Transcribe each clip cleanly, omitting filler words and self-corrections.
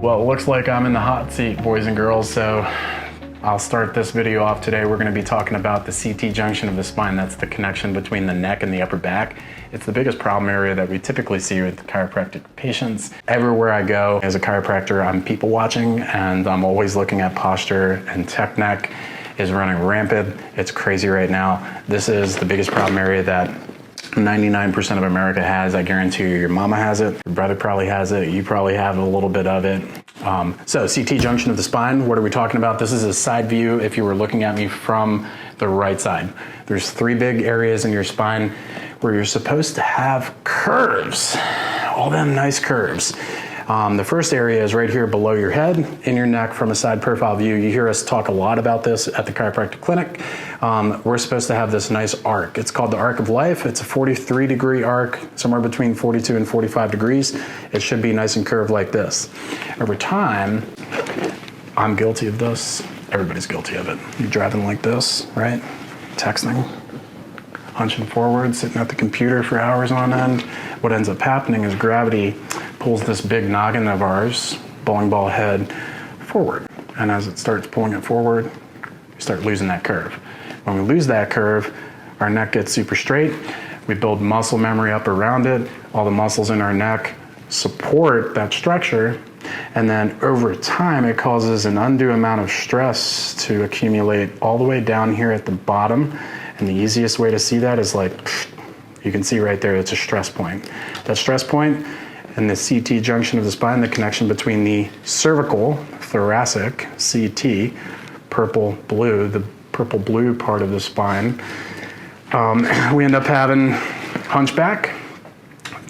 Well, it looks like I'm in the hot seat, boys and girls, so I'll start this video off today. We're going to be talking about the CT junction of the spine. That's the connection between the neck and the upper back. It's the biggest problem area that we typically see with chiropractic patients. Everywhere I go as a chiropractor, I'm people watching, and I'm always looking at posture, and tech neck is running rampant. It's crazy right now. This is the biggest problem area that 99% of America has. I guarantee you, your mama has it, your brother probably has it, you probably have a little bit of it. So CT junction of the spine, what are we talking about? This is a side view if you were looking at me from the right side. There's three big areas in your spine where you're supposed to have curves, all them nice curves. The first area is right here below your head, in your neck from a side profile view. You hear us talk a lot about this at the Chiropractic Clinic. We're supposed to have this nice arc. It's called the arc of life. It's a 43-degree arc, somewhere between 42 and 45 degrees. It should be nice and curved like this. Over time, I'm guilty of this. Everybody's guilty of it. You're driving like this, right? Texting, hunching forward, sitting at the computer for hours on end. What ends up happening is gravity pulls this big noggin of ours, bowling ball head, forward. And as it starts pulling it forward, we start losing that curve. When we lose that curve, our neck gets super straight. We build muscle memory up around it. All the muscles in our neck support that structure. And then over time, it causes an undue amount of stress to accumulate all the way down here at the bottom. And the easiest way to see that is like, you can see right there, it's a stress point. That stress point and the CT junction of the spine, the connection between the cervical, thoracic, CT, purple-blue, the purple-blue part of the spine, we end up having hunchback,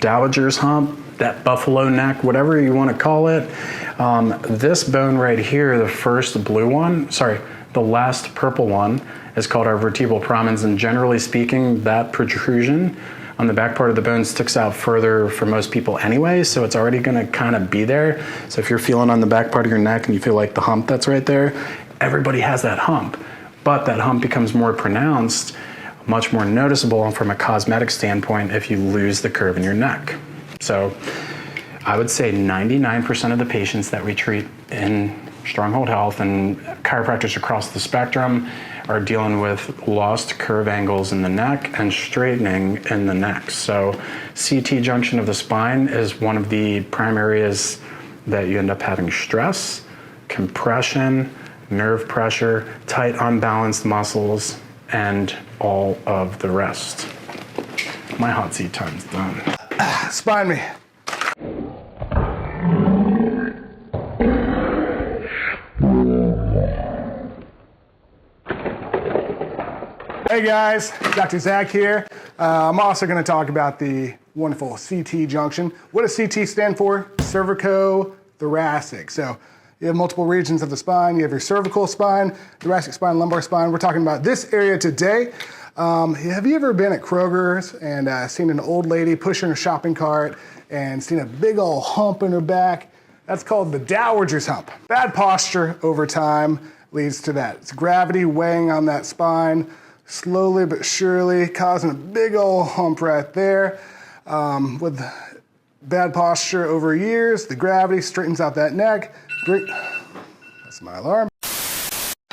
Dowager's hump, that buffalo neck, whatever you want to call it. This bone right here, the first blue one, the last purple one, is called our vertebral prominence, and generally speaking, that protrusion on the back part of the bone sticks out further for most people anyway, so it's already gonna kind of be there. So if you're feeling on the back part of your neck and you feel like the hump that's right there, everybody has that hump, but that hump becomes more pronounced, much more noticeable from a cosmetic standpoint if you lose the curve in your neck. So I would say 99% of the patients that we treat in Stronghold Health and chiropractors across the spectrum are dealing with lost curve angles in the neck and straightening in the neck. So CT junction of the spine is one of the prime areas that you end up having stress, compression, nerve pressure, tight unbalanced muscles, and all of the rest. My hot seat time's done. Spine me. Hey guys, Dr. Zach here. I'm also going to talk about the wonderful CT junction. What does CT stand for? Cervicothoracic. So you have multiple regions of the spine. You have your cervical spine, thoracic spine, lumbar spine. We're talking about this area today. Have you ever been at Kroger's and seen an old lady pushing her shopping cart and seen a big old hump in her back? That's called the Dowager's hump. Bad posture over time leads to that. It's gravity weighing on that spine, slowly but surely causing a big old hump right there. With bad posture over years, the gravity straightens out that neck. Great. That's my alarm.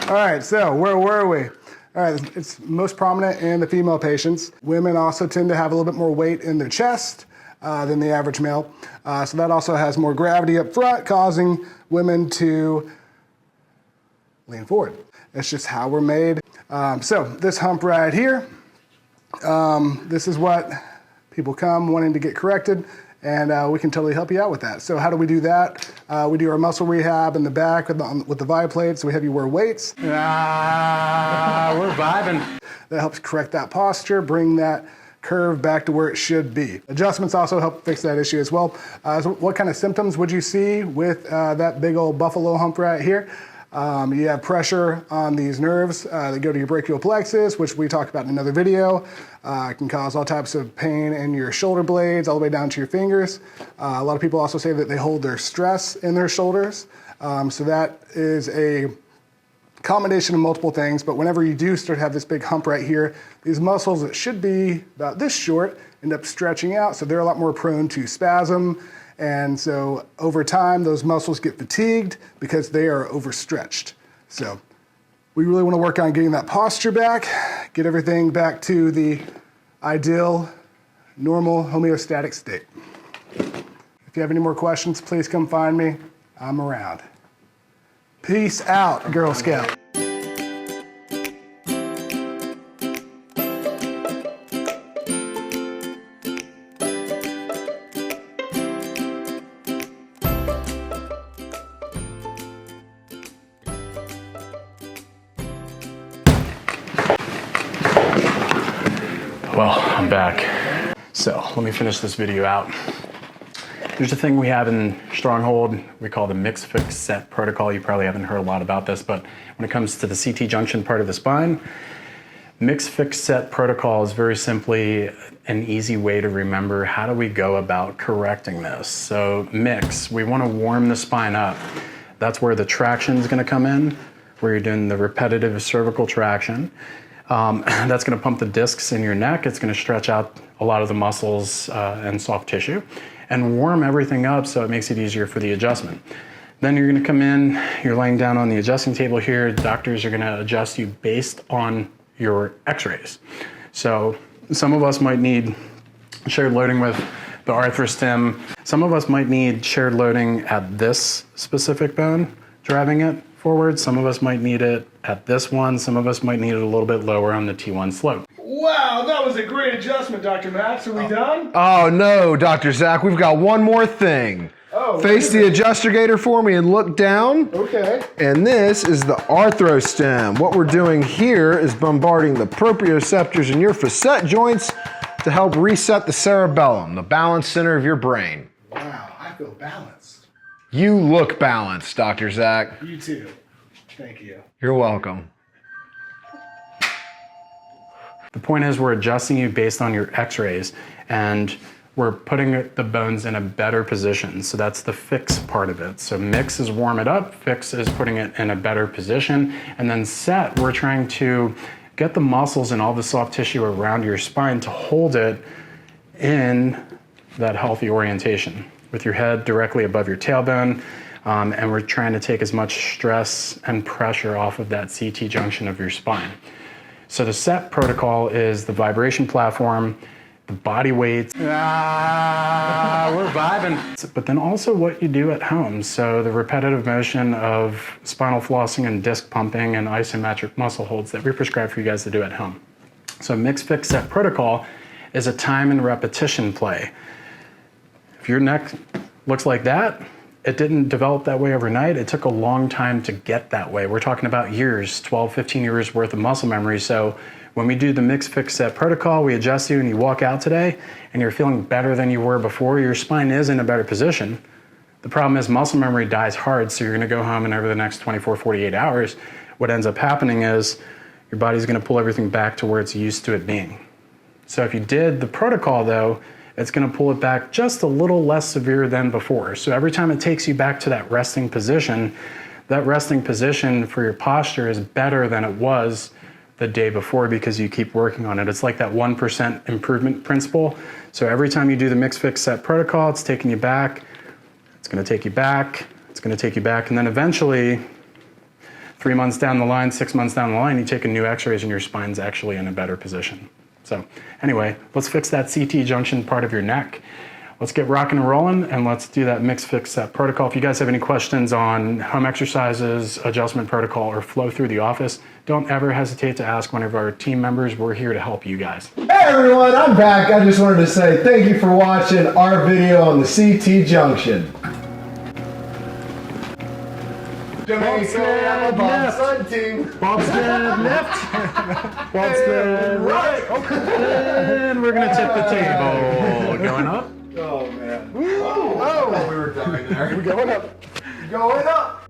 All right, so where were we? All right, it's most prominent in the female patients. Women also tend to have a little bit more weight in their chest than the average male. So that also has more gravity up front, causing women to lean forward. It's just how we're made. So this hump right here, this is what people come wanting to get corrected, and we can totally help you out with that. So how do we do that? We do our muscle rehab in the back with the viplate, so we have you wear weights. We're vibing. That helps correct that posture, bring that curve back to where it should be. Adjustments also help fix that issue as well. So what kind of symptoms would you see with that big old buffalo hump right here? You have pressure on these nerves that go to your brachial plexus, which we talked about in another video. It can cause all types of pain in your shoulder blades, all the way down to your fingers. A lot of people also say that they hold their stress in their shoulders. So that is a combination of multiple things, but whenever you do start to have this big hump right here, these muscles that should be about this short end up stretching out, so they're a lot more prone to spasm And so over time, those muscles get fatigued because they are overstretched. So we really want to work on getting that posture back, get everything back to the ideal, normal, homeostatic state. If you have any more questions, please come find me. I'm around. Peace out, Girl Scout. Well, I'm back. So let me finish this video out. There's a thing we have in Stronghold we call the Mixfix Set Protocol. You probably haven't heard a lot about this, but when it comes to the CT junction part of the spine, Mixfix Set Protocol is very simply an easy way to remember how do we go about correcting this. So mix, we want to warm the spine up. That's where the traction is going to come in, where you're doing the repetitive cervical traction. That's going to pump the discs in your neck. It's going to stretch out a lot of the muscles and soft tissue and warm everything up so it makes it easier for the adjustment. Then you're going to come in, you're laying down on the adjusting table here. Doctors are going to adjust you based on your x-rays. So some of us might need shared loading with the arthrostim. Some of us might need shared loading at this specific bone, driving it forward. Some of us might need it at this one. Some of us might need it a little bit lower on the T1 slope. Wow, that was a great adjustment, Dr. Max. Are we done? Oh no, Dr. Zach, we've got one more thing. Oh, face the adjuster gator for me and look down. Okay. And this is the arthrostim. What we're doing here is bombarding the proprioceptors in your facet joints to help reset the cerebellum, the balance center of your brain. Wow, I feel balanced. You look balanced, Dr. Zach. You too. Thank you. You're welcome. The point is we're adjusting you based on your x-rays and we're putting the bones in a better position. So that's the fix part of it. So mix is warm it up, fix is putting it in a better position, and then set, we're trying to get the muscles and all the soft tissue around your spine to hold it in that healthy orientation with your head directly above your tailbone. And we're trying to take as much stress and pressure off of that CT junction of your spine. So the SET protocol is the vibration platform, the body weights. We're vibing. But then also what you do at home. So the repetitive motion of spinal flossing and disc pumping and isometric muscle holds that we prescribe for you guys to do at home. So Mixfix Set Protocol is a time and repetition play. If your neck looks like that, it didn't develop that way overnight. It took a long time to get that way. We're talking about years, 12, 15 years worth of muscle memory. So when we do the Mixfix Set Protocol, we adjust you and you walk out today and you're feeling better than you were before. Your spine is in a better position. The problem is muscle memory dies hard. So you're gonna go home and over the next 24, 48 hours, what ends up happening is your body's gonna pull everything back to where it's used to it being. So if you did the protocol though, it's going to pull it back just a little less severe than before. So every time it takes you back to that resting position for your posture is better than it was the day before because you keep working on it. It's like that 1% improvement principle. So every time you do the Mixfix Set Protocol, it's taking you back, it's going to take you back, it's going to take you back, and then eventually 3 months down the line, 6 months down the line, you take a new x-rays and your spine's actually in a better position. So anyway, let's fix that CT junction part of your neck. Let's get rocking and rolling and let's do that Mixfix Set Protocol. If you guys have any questions on home exercises, adjustment protocol, or flow through the office, don't ever hesitate to ask one of our team members. We're here to help you guys. Hey everyone, I'm back. I just wanted to say thank you for watching our video on the CT junction. Bumstead left. Bumstead left. Bumstead right. And we're gonna tip the table. Going up. Oh man. Oh, we were dying there. We're going up. Going up.